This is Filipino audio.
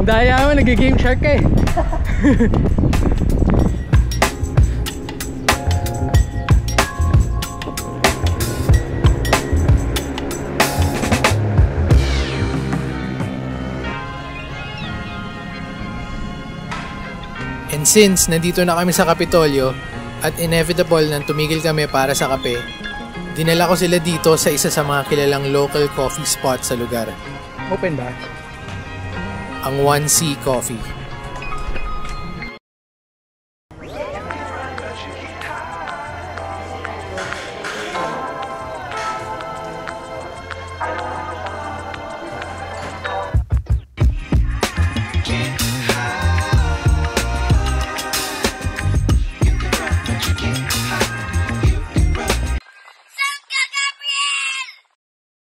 Daya mo, nag-game shark ka eh. And since nandito na kami sa Kapitolyo at inevitable nang tumigil kami para sa kape, dinala ko sila dito sa isa sa mga kilalang local coffee spot sa lugar. Open ba? Ang 1C Coffee.